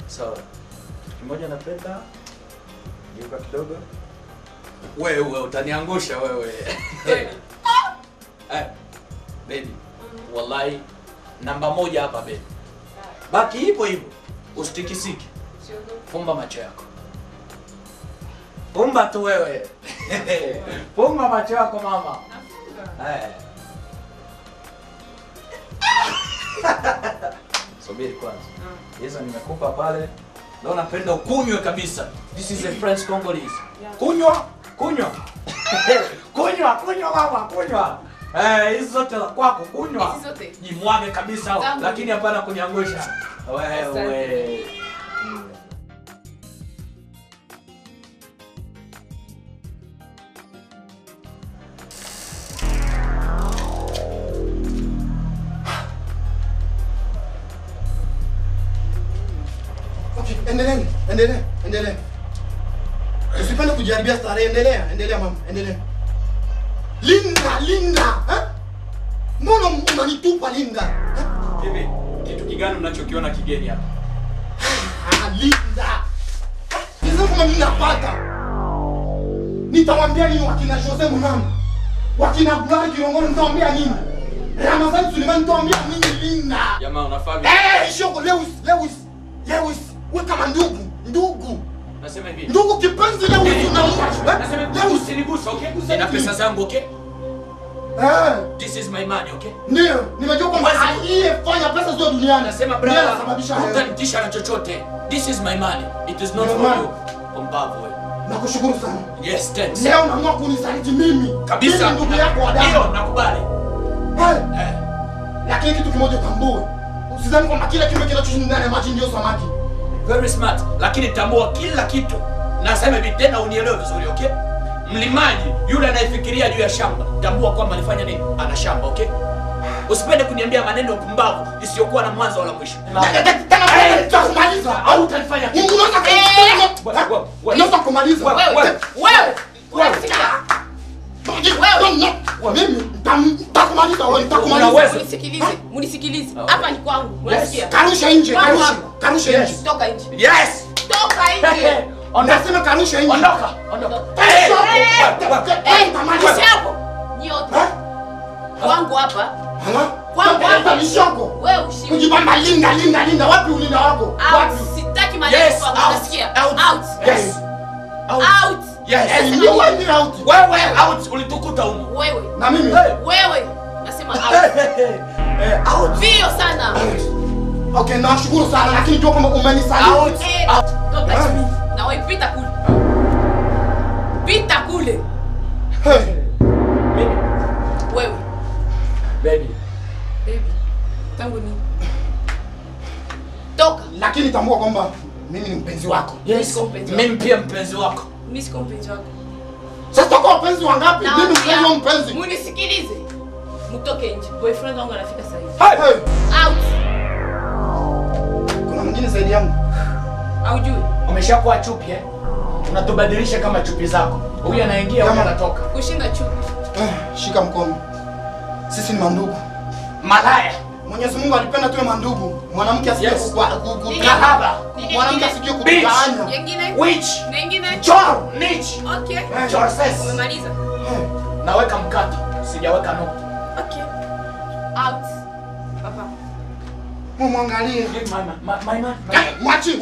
Sawa. Kimoja na peta. Geuka kidogo. Wewe utaniangusha wewe. Baby. Wallahi namba 1 hapa baby. Baki hivyo hivyo. Usitikisiki. Fumba macho yako. Fumba tu wewe. Fumba macho yako mama. Subiri kwanza. Hizo nimekupa pale. Leo napenda ukunywe kabisa. This is a French Congolese. Kunywa, kunywa. Kunywa, kunywa mama, kunywa. Hizo zote za kwako kunywa. Hizo zote. Jimwage kabisa lakini hapana kuniangusha. Wewe. Endelea. Usipende kujaribia starehe, endelea mama, endelea. Linda, mbona unanitupa Linda? Hivi, kitu kigani mnachokiona kigeni hapa? Linda. Hizo kama mimi napata. Nitawaambia nini wakina Jose Munana? Wakina Bulari Kirongoro nitawaambia nini? Ramazan Suleiman nitawaambia nini Linda? Jamaa unafahamu? Shoko Lewis. Wewe kama ndugu. Nasema hivi. Ndugu kipenzi Lewis unaomba. Nasema Lewis usinigusa, okay? Nina pesa zangu, okay? This is my money, okay? Ndio, nimejua kwamba aliyefanya pesa zote duniani. Nasema brother, hutanitisha na chochote. This is my money. It is not for you. Pumbavu wewe. Nakushukuru sana. Yes, thanks. Leo unaamua kunisaliti mimi. Kabisa. Ndugu yako wa damu. Ndio, nakubali. Lakini kitu kimoja tambue. Usidhani kwamba kila kitu kinachoshindana ndani ya maji ndio samaki. Very smart. Lakini tambua kila kitu. Nasema hivi tena unielewe vizuri, okay? Mlimaji yule anayefikiria juu ya shamba, tambua kwamba alifanya nini? Ana shamba, okay? Usipende kuniambia maneno ya pumbavu isiyokuwa na mwanzo wala mwisho. Nitakumaliza au utanifanya kitu. Unaweza kumaliza. Wewe. Mimi nitakumaliza wewe, nitakumaliza. Munisikilize. Hapa ni kwangu. Unasikia? Karusha nje. Toka nje. Yes. Toka nje. Unasema karusha nje. Ondoka. Hapo. Nyote. Kwangu hapa. Kwangu hapa ni shoko. Wewe ushi. Ujibamba linda. Wapi ulinda wako? Wapi? Sitaki maneno kwa unasikia? Out. Yes. Out. Yes. You want me out? Wewe out ulitukuta huko. Wewe. Na mimi? Wewe. Nasema out. Out. Vio sana. Okay, nashukuru sana lakini jua kwamba umenisaliti. Out. Don't touch me. Na wewe pita kule. Pita kule. Baby. Wewe. Baby. Tangu nini? Toka. Lakini tambua kwamba mimi ni mpenzi wako. Yes. Mimi pia mpenzi wako. Mimi siko mpenzi wako. Sasa kwa mpenzi wangapi? Mimi mpenzi wa mpenzi. Munisikilize. Mtoke nje. Boyfriend wangu anafika sasa hivi. Out. Kuna mwingine zaidi yangu. Haujui. Umeshakuwa chupi eh? Unatubadilisha kama chupi zako. Huyu anaingia huyu anatoka. Kushinda chupi. Shika mkono. Sisi ni mandugu. Malaya. Mwenyezi Mungu alipenda tuwe mandugu. Mwanamke asikie kahaba. Mwanamke asikie kutugawanya. Nyingine? Witch. Nyingine? Chor. Niche. Okay. Chorses. Umemaliza? Naweka mkato. Sijaweka nukta. Okay. Out. Papa. Mwangalie. My man. Mwachi.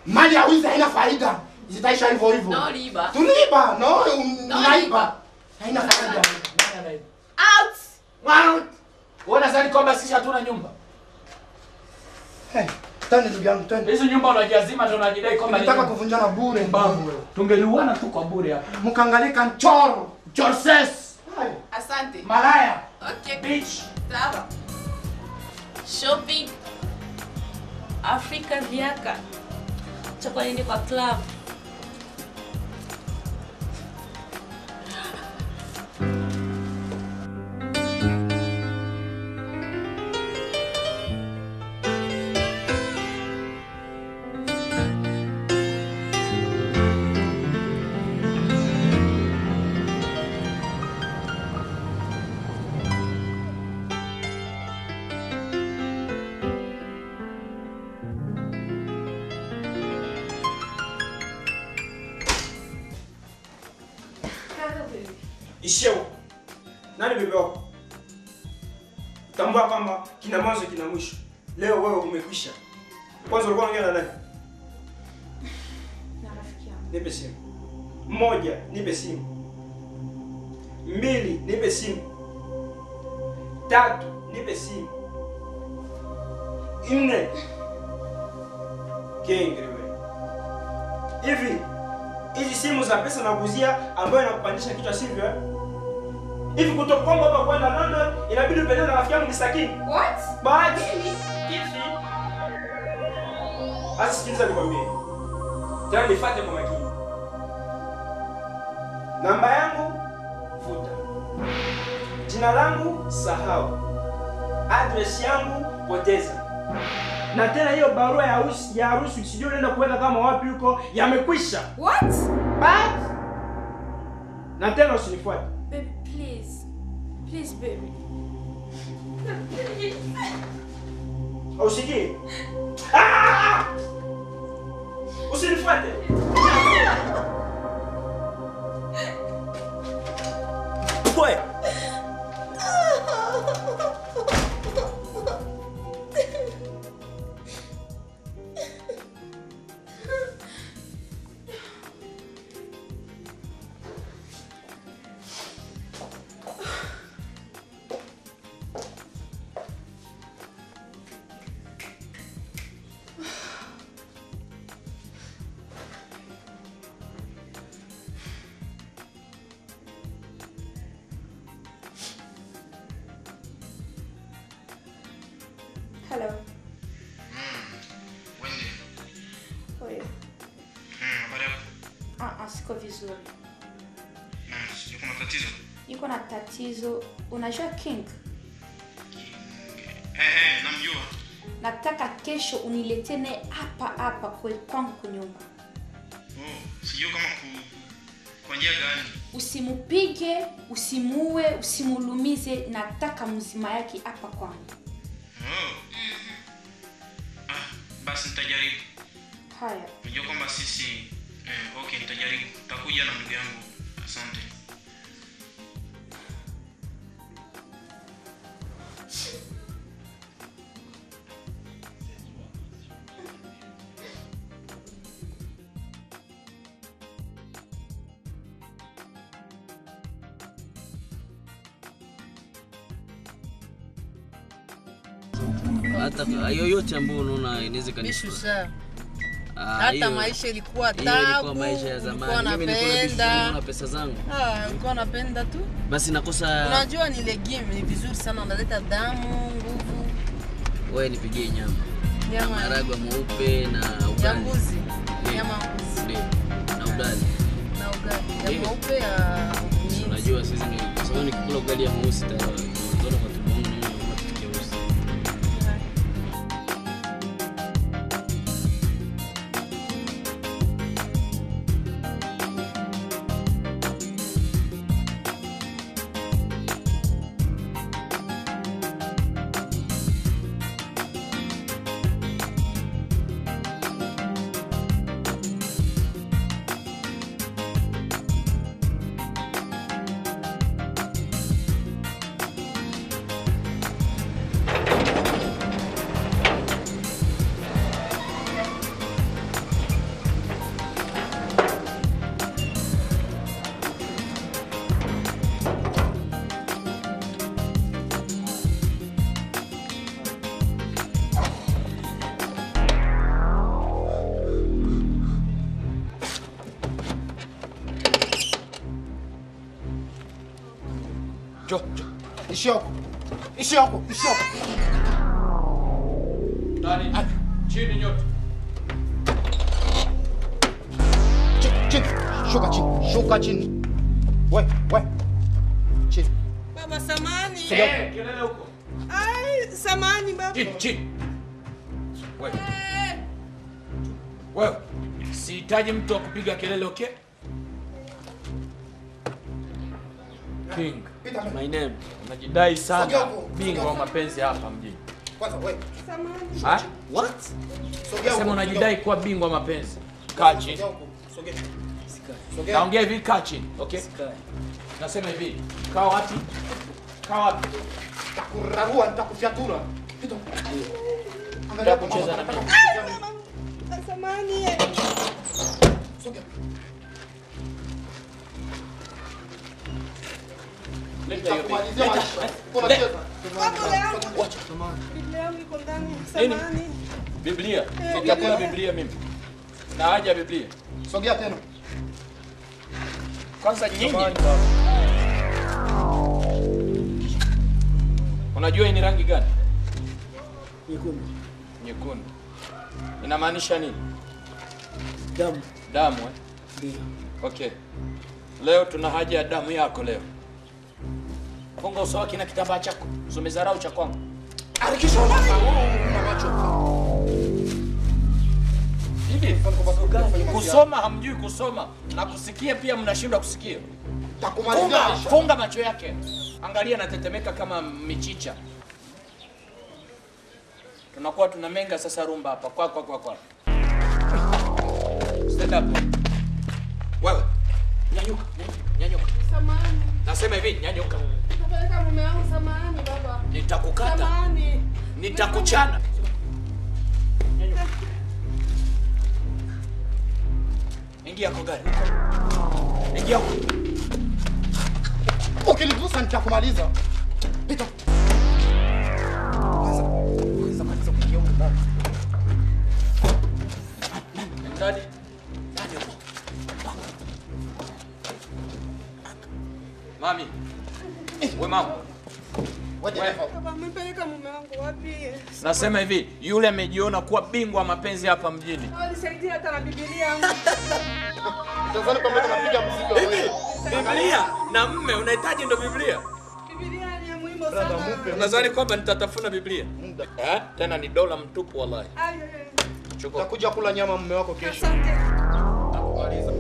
Mali ya wizi haina faida. Zitaisha hivyo. No liba. Tuliba. No, unaiba. Haina faida. Out. Out. Unadhani kwamba sisi hatuna nyumba? Twende ndugu yangu, twende. Hizo nyumba unajazima ndio unajidai kwamba nataka kuvunjana bure. Mbavu wewe. Tungeliuana tu kwa bure hapa. Mkangalika nchoro. Chorses. Asante. Malaya. Okay. Bitch. Sawa. Shopping. Afrika viaka. Chakwa niende kwa club. Ishio. Nani bebe wako? Tambua kwamba kina mwanzo kina mwisho. Leo wewe umekwisha. Kwanza ulikuwa unaongea na nani? Na rafiki yangu. Nipe simu. 1, nipe simu. 2, nipe simu. 3, nipe simu. 4. Kengere wewe. Hivi hizi simu za pesa na kuzia ambayo inakupandisha kichwa sivyo eh? Hivi kutoka Kongo hapa kwenda London inabidi upende na rafiki yangu Misakini. What? Baadhi hivi. Asikiliza nikwambie. Tena nifuate kwa makini. Namba yangu futa. Jina langu sahau. Address yangu poteza. Na tena hiyo barua ya harusi sijui unaenda kuweka kama wapi huko yamekwisha. What? But na tena usinifuate. Baby, please. Please, baby. Usikii? Ah! Usinifuate. Wewe. Hello. Wendy. Oi. Habari yako? Siko vizuri. Yuko na tatizo? Niko na tatizo. Unajua King? Namjua. Nataka kesho uniletene hapa kwangu kunyumba. Sijui kama kwa njia gani. Usimupige, usimuue, usimulumize, nataka mzima yake hapa kwangu. Basi nitajaribu. Haya. Unajua kwamba sisi okay, nitajaribu. Takuja na ndugu yangu. Asante. Hata yoyote ambayo unaona inaweza kanishusha. Hata maisha ilikuwa tabu. Ilikuwa maisha ya zamani. Mimi nilikuwa na pesa zangu. Nilikuwa napenda tu. Basi nakosa. Unajua ni legume ni vizuri sana, unaleta damu, nguvu. Wewe nipigie nyama. Nyama maharagwe mweupe na ugali. Mbuzi. Nyama mbuzi. Ndio. Na ugali. Na ugali. Ya mweupe ya nyingi. Unajua sisi ni kwa sababu nikikula ugali ya mweusi tayari tunaona kwa tumbo wangu na mimi napata kiasi. Ishi yako. Nani? Chini nyote. Chini. Shuka chini. We. Chini. Baba samani. Kelele huko. Ai, samani baba. Chini. Wewe. Sihitaji mtu akupiga kelele, okay? King. My name. Unajidai sana bingwa wa mapenzi hapa mjini. Kwanza wewe. Ha? What? Sema unajidai kuwa bingwa wa mapenzi. Kaa chini. Sogea. Naongea hivi, kaa chini, okay? Nasema hivi, kaa wapi? Kaa wapi? Takurarua, nitakufyatura. Pita. Angalia kucheza na mimi. Samahani. Sogea. Leta hiyo. Kumalizia maisha. Unacheza. Wacha. Biblia yangu iko ndani. Samahani. Biblia. Nitakula Biblia mimi. Na haja Biblia. Sogea tena. Kwanza nyinyi. Unajua hii ni rangi gani? Nyekundu. Nyekundu. Inamaanisha nini? Damu. Damu eh? Ndio. Okay. Leo tuna haja ya damu yako leo. Funga uso wako na kitambaa chako. Usomezarau cha kwangu. Arikisha mama, una macho. Hivi kusoma hamjui kusoma na kusikia pia mnashindwa kusikia. Takumalizia maisha. Funga macho yake. Angalia anatetemeka kama michicha. Tunakuwa tunamenga sasa rumba hapa. Kwa. Stand up. Wewe. Nyanyuka. Samahani. Nasema hivi, nyanyuka. Napeleka mume wangu, samahani baba. Nitakukata. Samahani. Nitakuchana. Nyanyuka. Ingia kwa gari. Ingia huko. Ukinivusa nitakumaliza. Pita. Kwanza kuingia huko ndani. Ndani. Ndani huko. Mami. We mama. Baba, mpeleka mume wangu wapi? Nasema hivi, yule amejiona kuwa bingwa mapenzi hapa mjini. Nisaidie hata na Biblia yangu. Tazani kwa mbele napiga muziki wa wewe. Biblia na mme unahitaji ndo Biblia? Biblia ni muhimu sana. Nadhani kwamba nitatafuna Biblia. Tena ni dola mtupu wallahi. Chukua. Utakuja kula nyama mume wako kesho. Asante. Nakumaliza.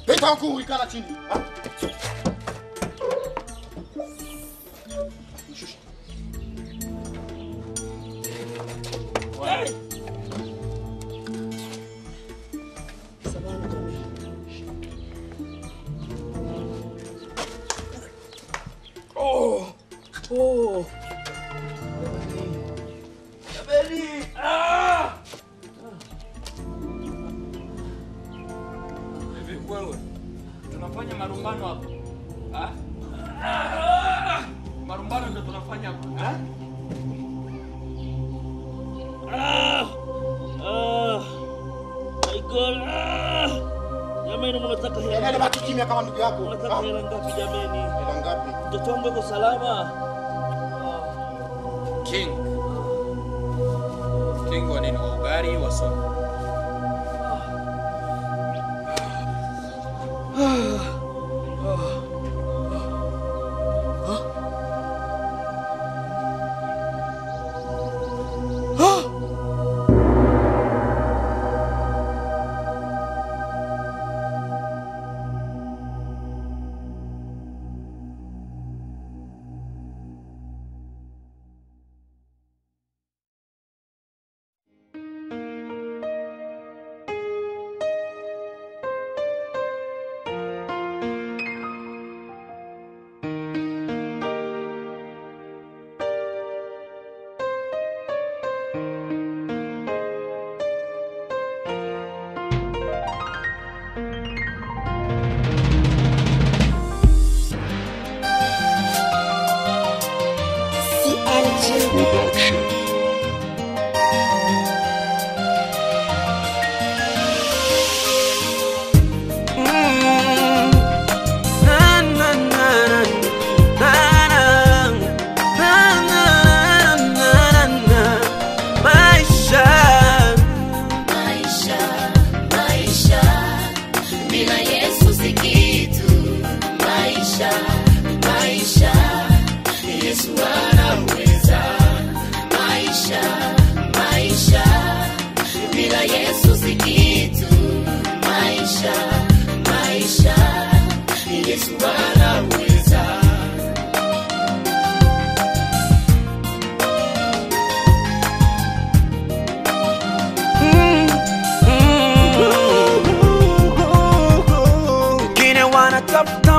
Pita huku ikala chini. Shusha. Jamani. Ah! marumbano hapa. Marumbano ndio tunafanya hapa. My God. Jamani mnataka hela. Nani baki kimya kama ndugu yako? Mnataka hela ngapi jamani? Hela ngapi? Mtoto wangu yuko salama. King wa nini? Wa ugali wa soda.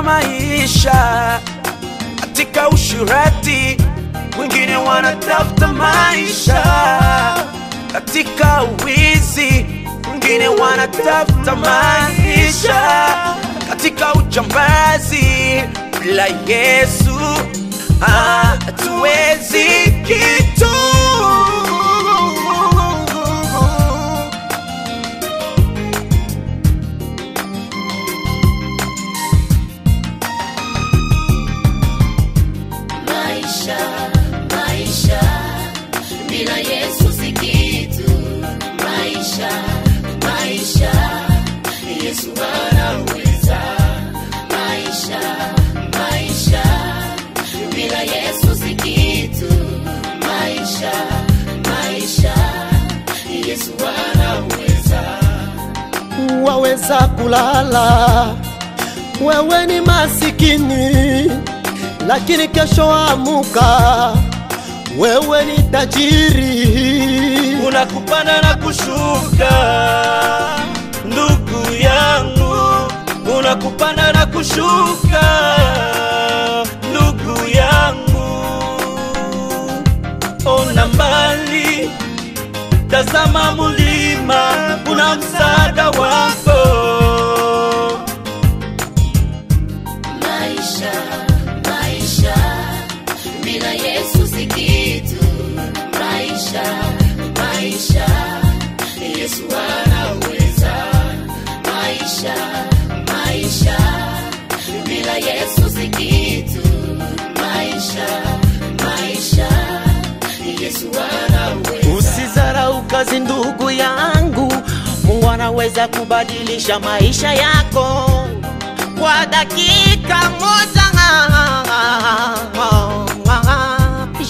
maisha katika ushirati, wengine wanatafuta maisha katika uwizi, wengine wanatafuta maisha katika ujambazi. Bila Yesu hatuwezi kitu. Bila Yesu si kitu. Maisha, Yesu anaweza. Maisha, bila Yesu si kitu. Maisha, Yesu anaweza. Waweza kulala, wewe ni masikini, lakini kesho amuka, wewe ni tajiri. Kuna kupanda na kushuka, ndugu yangu. Kuna kupanda na kushuka, ndugu yangu. Ona mbali, tazama mulima, kuna msaada wako. Maisha, bila Yesu si kitu. Maisha, Yesu anaweza. Maisha, bila Yesu si kitu. Maisha, Yesu anaweza. Usizarau kazi ndugu yangu, Mungu anaweza kubadilisha maisha yako kwa dakika moja.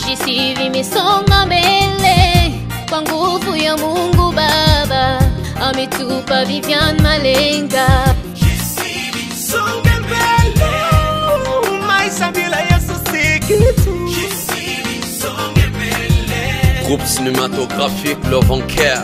Jinsi vimesonga mbele kwa nguvu ya Mungu Baba, ametupa Vivian Malenga. Jinsi vimesonga mbele, maisha bila Yesu si kitu. Jinsi vimesonga mbele. Groupe cinématographique Le Vanquer.